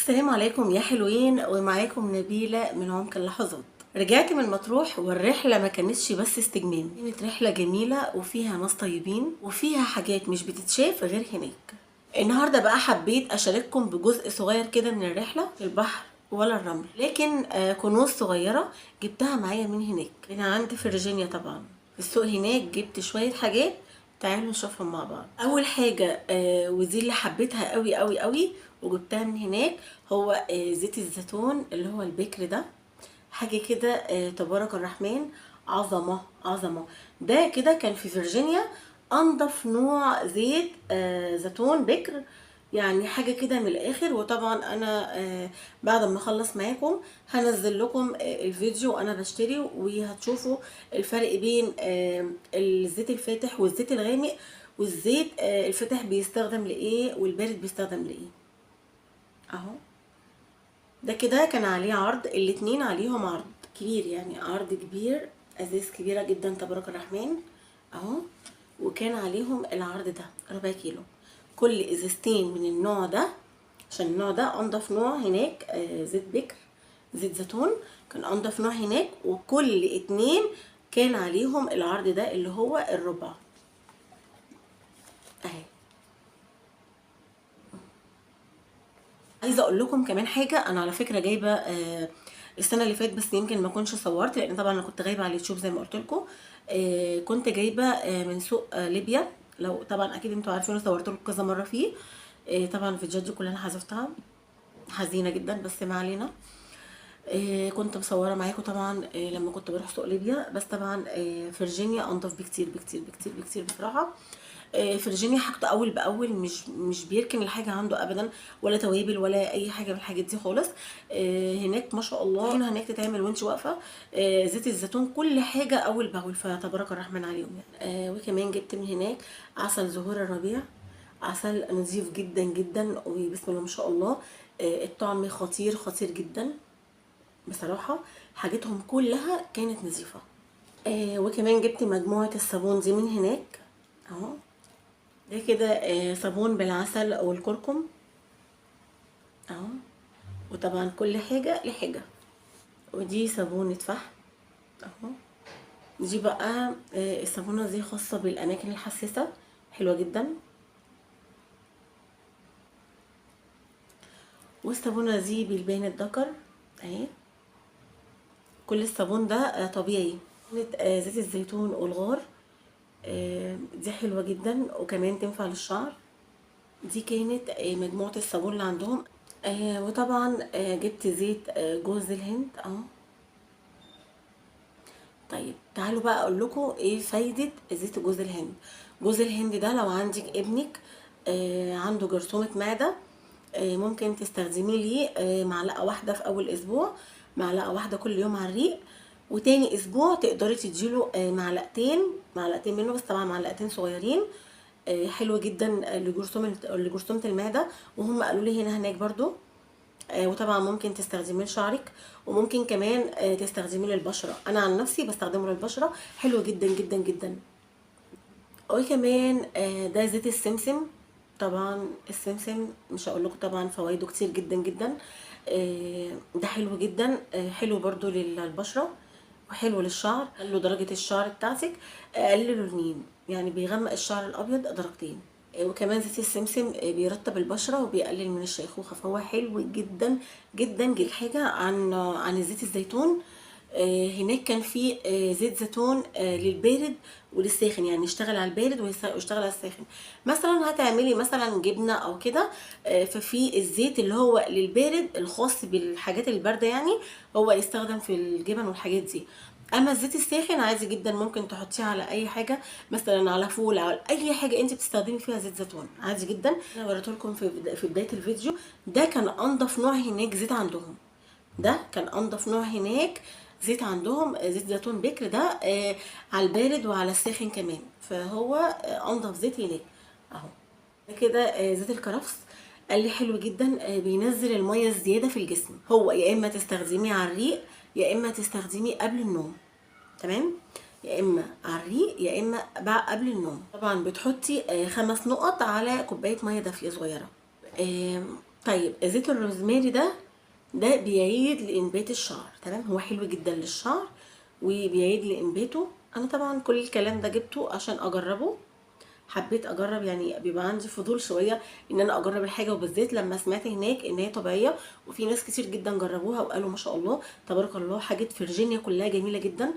السلام عليكم يا حلوين، ومعاكم نبيلة من عمق اللحظات. رجعت من مطروح والرحلة ما كانتش بس استجمام، كانت رحلة جميلة وفيها ناس طيبين وفيها حاجات مش بتتشاف غير هناك. النهاردة بقى حبيت أشارككم بجزء صغير كده من الرحلة في البحر ولا الرمل، لكن كنوز صغيرة جبتها معايا من هناك، من عند فيرجينيا. طبعا في السوق هناك جبت شوية حاجات، تعالوا نشوفهم مع بعض. اول حاجه ودي اللي حبيتها قوي قوي قوي وجبتها من هناك، هو زيت الزيتون اللي هو البكر ده. حاجه كده تبارك الرحمن، عظمه عظمه. ده كده كان في فيرجينيا انضف نوع زيت زيتون بكر، يعني حاجه كده من الاخر. وطبعا انا بعد ما اخلص معاكم هنزل لكم الفيديو وانا بشتري، وهتشوفوا الفرق بين الزيت الفاتح والزيت الغامق، والزيت الفاتح بيستخدم لايه والبارد بيستخدم لايه. اهو ده كده كان عليه عرض، الاتنين عليهم عرض كبير، يعني عرض كبير، ازاز كبيره جدا تبارك الرحمن اهو. وكان عليهم العرض ده ربع كيلو، كل ازازتين من النوع ده، عشان النوع ده انضف نوع هناك. زيت بكر، زيت زيتون كان انضف نوع هناك، وكل اتنين كان عليهم العرض ده اللي هو الربع اهي. عايزه اقول لكم كمان حاجه، انا على فكره جايبه السنه اللي فاتت، بس يمكن ما كنتش صورت لان طبعا انا كنت غايبه على اليوتيوب زي ما قلت لكم. كنت جايبه من سوق ليبيا، لو طبعا اكيد انتوا عارفين، صورت لكم كذا مره فيه. طبعا الفيديوهات دي كلها انا حذفتها، حزينه جدا بس ما علينا. كنت مصوره معاكم طبعا لما كنت بروح سوق ليبيا، بس طبعا فيرجينيا انضف بكتير بكتير بكتير بكتير بصراحه. فيرجينيا حاجته اول باول، مش بيركن الحاجه عنده ابدا، ولا توابل ولا اي حاجه من الحاجات دي خالص. هناك ما شاء الله هناك تتعمل وانت واقفه. زيت الزيتون كل حاجه اول باول، فتبارك الرحمن عليهم يعني. وكمان جبت من هناك عسل زهور الربيع، عسل نظيف جدا جدا وبسم الله ما شاء الله. الطعم خطير خطير جدا بصراحه، حاجتهم كلها كانت نظيفه. وكمان جبت مجموعه الصابون دي من هناك اهو. ده كده صابون بالعسل والكركم اهو، وطبعا كل حاجه لحاجه. ودي صابونه فحم اهو. دي بقى الصابونه دي خاصه بالاماكن الحساسه، حلوه جدا. والصابونه دي بالبان الذكر اهي. كل الصابون ده طبيعي. زيت الزيتون والغار دي حلوه جدا وكمان تنفع للشعر. دي كانت مجموعه الصابون اللي عندهم. وطبعا جبت زيت جوز الهند اهو. طيب تعالوا بقى اقول لكم ايه فايده زيت جوز الهند. جوز الهند ده لو عندك ابنك عنده جرثومه معده، ممكن تستخدمي ليه معلقه واحده في اول اسبوع، معلقه واحده كل يوم على الريق، وتاني اسبوع تقدري تديله معلقتين منه، بس طبعا معلقتين صغيرين. حلوه جدا لجرثومه المعده. وهم قالوا لي هناك برضو. وطبعا ممكن تستخدميه لشعرك، وممكن كمان تستخدميه للبشره. انا عن نفسي بستخدمه للبشره، حلو جدا جدا جدا. وكمان ده زيت السمسم. طبعا السمسم مش هقول لكم طبعا فوائده كتير جدا جدا. ده حلو جدا، حلو برضو للبشره وحلو للشعر. قللوا درجه الشعر بتاعتك، قللوا النين، يعني بيغمق الشعر الابيض درجتين. وكمان زيت السمسم بيرطب البشره وبيقلل من الشيخوخه، فهو حلو جدا جدا جدا. حاجه عن زيت الزيتون، هناك كان في زيت زيتون للبارد وللساخن، يعني يشتغل على البارد ويشتغل على الساخن. مثلا هتعملي مثلا جبنه او كده، ففي الزيت اللي هو للبارد الخاص بالحاجات البارده، يعني هو يستخدم في الجبن والحاجات دي. اما الزيت الساخن عادي جدا ممكن تحطيه على اي حاجه، مثلا على فول، على اي حاجه انت بتستخدمي فيها زيت زيتون عادي جدا. انا وريته لكم في بدايه الفيديو. ده كان انضف نوع هناك زيت عندهم، ده كان انضف نوع هناك زيت عندهم، زيت زيتون بكر ده على البارد وعلى الساخن كمان، فهو انضف زيت هناك اهو. ده كده زيت الكرفس، قال لي حلو جدا، بينزل الميه الزياده في الجسم. هو يا اما تستخدميه على الريق يا اما تستخدميه قبل النوم، تمام؟ يا اما على الريق يا اما قبل النوم. طبعا بتحطي 5 نقط على كوبايه ميه دافيه صغيره. طيب زيت الروزماري ده بيعيد لانبات الشعر، تمام؟ هو حلو جدا للشعر وبيعيد لانباته. انا طبعا كل الكلام ده جبته عشان اجربه، حبيت اجرب، يعني بيبقى عندي فضول شويه ان انا اجرب الحاجه، وبالذات لما سمعت هناك ان هي طبيعيه، وفي ناس كتير جدا جربوها وقالوا ما شاء الله تبارك الله حاجه فيرجينيا كلها جميله جدا.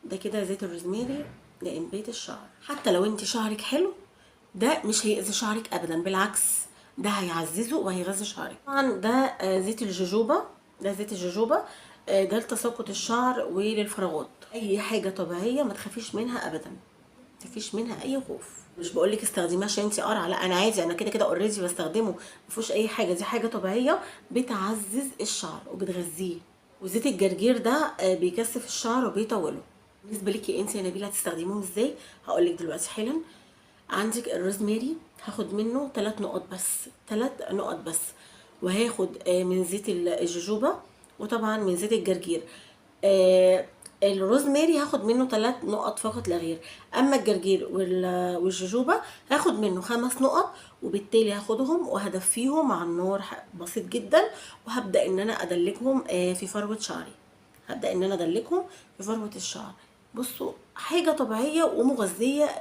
ده كده زيت الروزماري لانبات الشعر. حتى لو انت شعرك حلو ده مش هيأذي شعرك ابدا، بالعكس ده هيعززه وهيغذي شعرك. طبعا ده زيت الجوجوبا، ده زيت الجوجوبا، ده لتساقط الشعر وللفراغات. اي حاجه طبيعيه ما تخافيش منها ابدا، مفيش منها اي خوف. مش بقولك استخدميه عشان انتي قرعه، لا انا عادي، انا كده كده اوريدي بستخدمه، مفيهوش اي حاجه، دي حاجه طبيعيه بتعزز الشعر وبتغذيه. وزيت الجرجير ده بيكثف الشعر وبيطوله. بالنسبه ليكي انتي يا نبيله هتستخدميهم ازاي؟ هقولك دلوقتي حالا. عندك الروزماري هاخد منه 3 نقط بس، 3 نقط بس، وهاخد من زيت الجوجوبا، وطبعا من زيت الجرجير. الروزماري هاخد منه 3 نقط فقط لا غير. اما الجرجير والجوجوبا هاخد منه 5 نقط، وبالتالي هاخدهم وهدفيهم على النار بسيط جدا، وهبدا ان انا ادلكهم في فروه شعري، هبدا ان انا ادلكهم في فروه الشعر. بصوا حاجه طبيعيه ومغذيه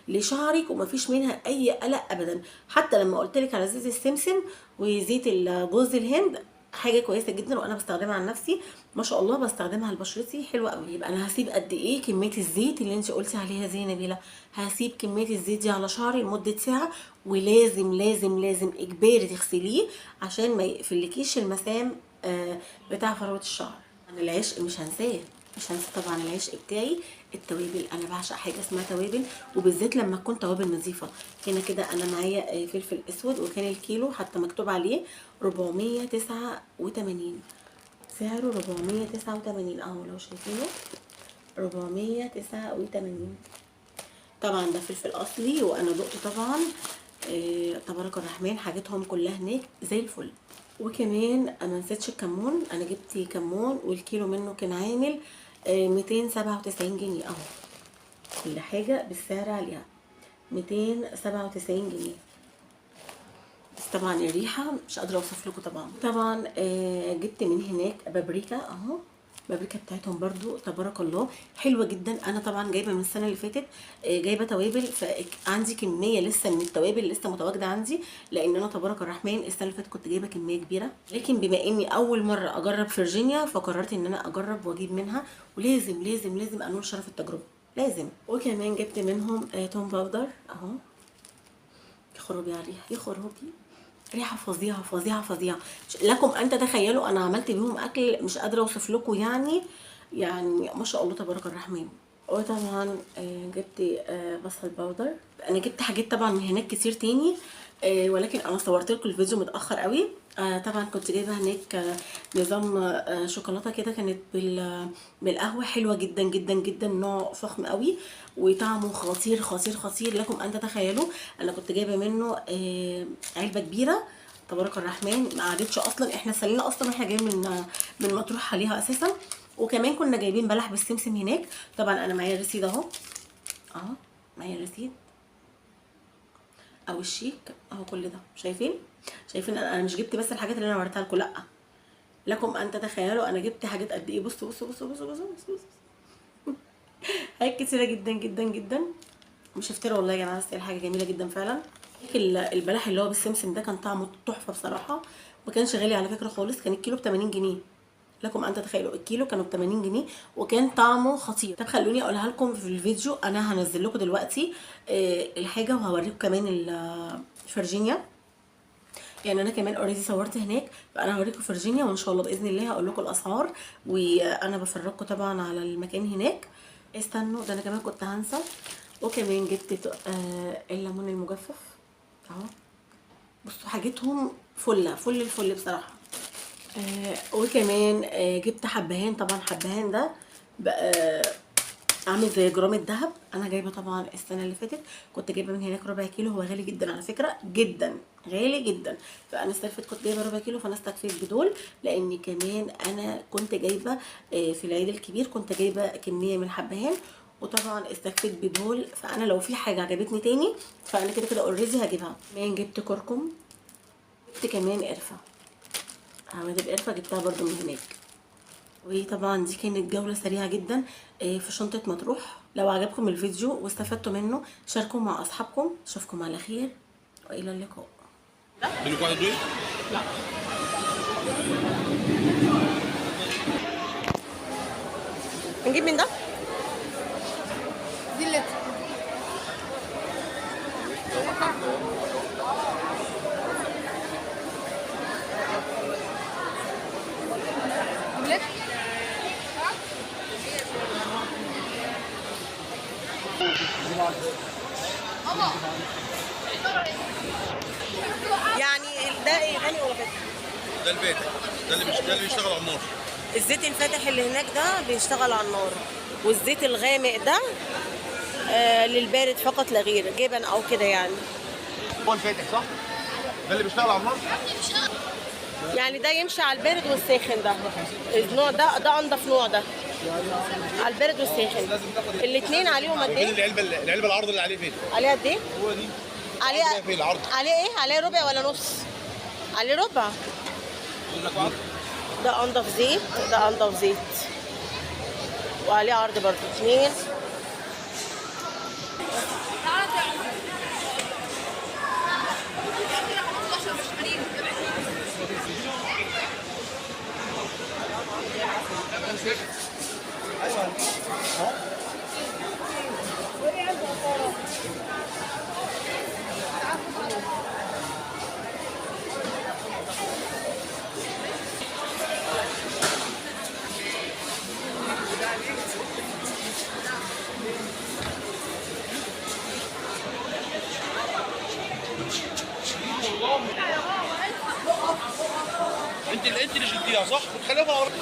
لشعرك، ومفيش منها اي قلق ابدا. حتى لما قلت لك على زيت السمسم وزيت جوز الهند، حاجه كويسه جدا وانا بستخدمها عن نفسي، ما شاء الله بستخدمها لبشرتي حلوه قوي. يبقى انا هسيب قد ايه كميه الزيت اللي انت قلتي عليها زي نبيله؟ هسيب كميه الزيت دي على شعري لمده ساعه، ولازم لازم لازم اجباري تغسليه عشان ما يقفلكيش المسام بتاع فروه الشعر. انا العشق مش هنساه، مش هنسى طبعا العشق بتاعي التوابل. انا بعشق حاجه اسمها توابل، وبالذات لما تكون توابل نظيفه. هنا كده انا معايا فلفل اسود، وكان الكيلو حتى مكتوب عليه 489، سعره 489 اهو لو شايفينه 489. طبعا ده فلفل اصلي وانا دقته طبعا تبارك الرحمن، حاجتهم كلها هناك زي الفل. وكمان ما نسيتش الكمون، انا جبت كمون والكيلو منه كان عامل 297 جنيه اهو، كل حاجه بالسعر عليها 297 جنيه. بس طبعا الريحه مش قادره اوصف لكم. طبعا جبت من هناك بابريكا اهو، البابريكا بتاعتهم برضو تبارك الله حلوه جدا. انا طبعا جايبه من السنه اللي فاتت جايبه توابل، فعندي كميه لسه من التوابل لسه متواجده عندي، لان انا تبارك الرحمن السنه اللي فاتت كنت جايبه كميه كبيره. لكن بما اني اول مره اجرب فيرجينيا فقررت ان انا اجرب واجيب منها، ولازم لازم لازم انول شرف التجربه لازم. وكمان جبت منهم توم باودر اهو، يخربي على الريحه، يخربي ريحه فظيعه فظيعه فظيعه، لكم ان تتخيلوا. انا عملت بيهم اكل مش قادره اوصف لكم، يعني ما شاء الله تبارك الرحمن. وطبعا جبت بصل باودر. انا جبت حاجات طبعا من هناك كتير تاني، ولكن انا صورت لكم الفيديو متاخر قوي. طبعا كنت جايبه هناك نظام شوكولاته كده، كانت بالقهوه، حلوه جدا جدا جدا، نوع فخم قوي وطعمه خطير خطير خطير، لكم ان تتخيلوا. انا كنت جايبه منه علبه كبيره تبارك الرحمن، ما عادتش اصلا، احنا سلينا اصلا واحنا جايين من مطروح عليها اساسا. وكمان كنا جايبين بلح بالسمسم هناك. طبعا انا معايا الرصيد اهو، معايا الرصيد او الشيك اهو، كل ده شايفين انا مش جبت بس الحاجات اللي انا وريتها لكم، لا، لكم ان تتخيلوا انا جبت حاجات قد ايه. بصوا بصوا بصوا بصوا بصوا, بصوا, بصوا. حاجات كتيره جدا جدا جدا، مش هفترى والله يا جماعه، بس حاجه جميله جدا فعلا. البلح اللي هو بالسمسم ده كان طعمه تحفه بصراحه، ما كانش غالي على فكره خالص، كان الكيلو ب 80 جنيه، لكم ان تتخيلوا الكيلو كانوا ب 80 جنيه، وكان طعمه خطير. طب خلوني اقولها لكم في الفيديو، انا هنزل لكم دلوقتي الحاجه، وهوريكم كمان الفرجينيا، يعني انا كمان اوريدي صورت هناك، فانا هوريكم فرجينيا، وان شاء الله باذن الله هقول لكم الاسعار، وانا بفرجكم طبعا على المكان هناك. استنوا، ده انا كمان كنت هنسى. وكمان جبت الليمون المجفف اهو، بصوا حاجتهم فله فل الفل بصراحه. وكمان جبت حبهان، طبعا حبهان ده بقى عامل زي جرام الذهب. انا جايبه طبعا السنه اللي فاتت كنت جايبه من هناك ربع كيلو، هو غالي جدا على فكره، جدا غالي جدا، فانا السنه اللي فاتت كنت جايبه ربع كيلو، فانا استكفيت بدول، لان كمان انا كنت جايبه في العيد الكبير كنت جايبه كميه من الحبهان، وطبعا استكفيت بدول، فانا لو في حاجه عجبتني تاني فانا كده كده اوريدي هجيبها. كمان جبت كركم جبت كمان قرفه، عملت القرفه جبتها برضو من هناك. وطبعا دي كانت جوله سريعه جدا في شنطه مطروح. لو عجبكم الفيديو واستفدتوا منه شاركوا مع اصحابكم. اشوفكم على خير والى اللقاء. منك واحد دول؟ لا. نجيب من ده؟ دي اللي يعني ده ايه غني ولا فاتح؟ ده الفاتح، ده اللي بيشتغل على النار. الزيت الفاتح اللي هناك ده بيشتغل على النار، والزيت الغامق ده للبارد فقط لا غير، جبن او كده يعني. هو الفاتح صح؟ ده اللي بيشتغل على النار؟ يعني ده يمشي على البارد والساخن. ده النوع ده انضف نوع ده، على البارد والساخن. الاثنين عليهم قد ايه؟ العلبه العرض اللي عليه فين؟ عليه قد ايه؟ هو دي. عليه في العرض. عليه ايه؟ عليه ربع ولا نص؟ عليه ربع. ده انضف زيت، ده انضف زيت، وعليه عرض برضه 2. انت اللي شلتيها صح؟ بتخليها في العربيه.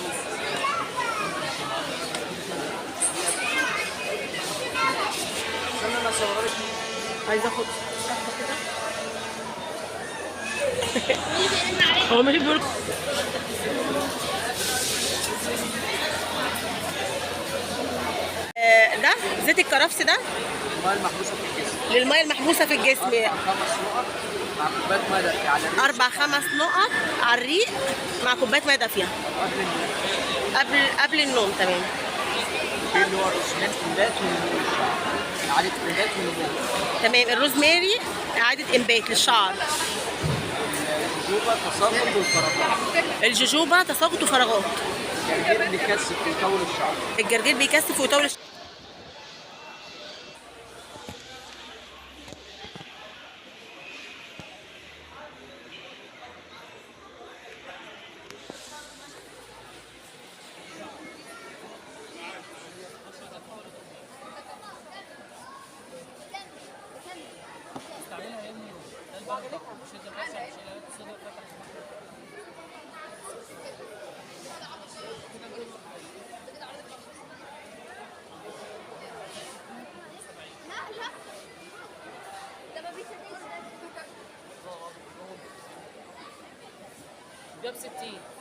عايزه اخد هو مش بيقول ده زيت الكرفس ده الماء المحبوسه في الجسم للميه المحبوسه في الجسم. 4 5 نقط مع كوبايه ماء دافيه على الريق 4 5 نقط على الريق مع كوبايه ميه دافيه قبل النوم. قبل النوم. تمام. في اللي هو الروسمات انبات ونمو، اعاده انبات ونمو. تمام. الروزماري اعاده انبات للشعر. الجوبه تساقط والفراغات. الجوجوبا تساقط وفراغات. الجرجير بيكثف ويطول الشعر. الجرجير بيكثف ويطول جاب 60.